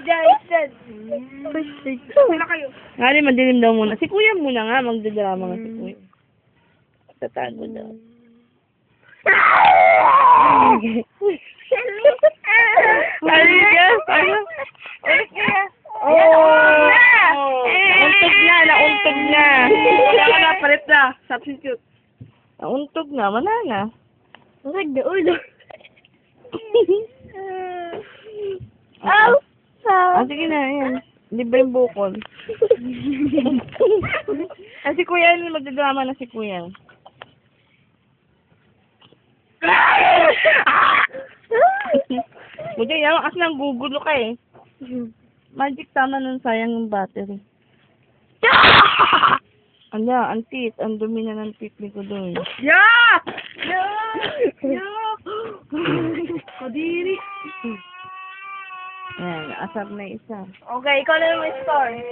Jason. Wala kayo. Nga madilim daw muna. Si kuya muna nga, magdadrama nga si kuya. Tatago daw. Halika! Ano? Ulit kaya. Oh! Nauntog na! Nauntog na! Wala ka na, palit na. Substitute. Nauntog na, wala na. Wag na ulo. Ow! Sige na, yan. Libre yung bukol. Si kuya, magdadrama na si kuya. Buti, yan, kasi nang gugulo ka eh. Magic, tama nun, sayang yung battery. Ala, ang tit. Ang dumi na ng tit ni ko doon. Yak! Yak! Yak! Kadiri. Ayan, asar na isa. Okay, ikaw na naman story.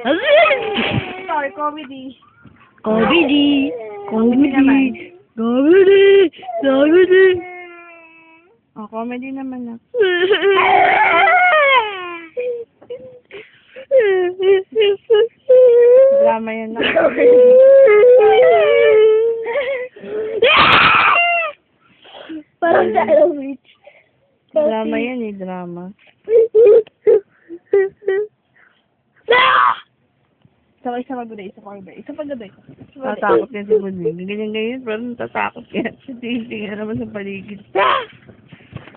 Story, comedy. Comedy! Comedy naman. Comedy! Comedy! Oh, comedy naman na. Drama yan na. Parang sandwich. Drama yan eh, drama. Isa paggabi, isa paggabi. Isa paggabi. Tatakot yan si Budwig. Ganyan-ganyan, pero natatakot yan. Titingin naman sa paligid.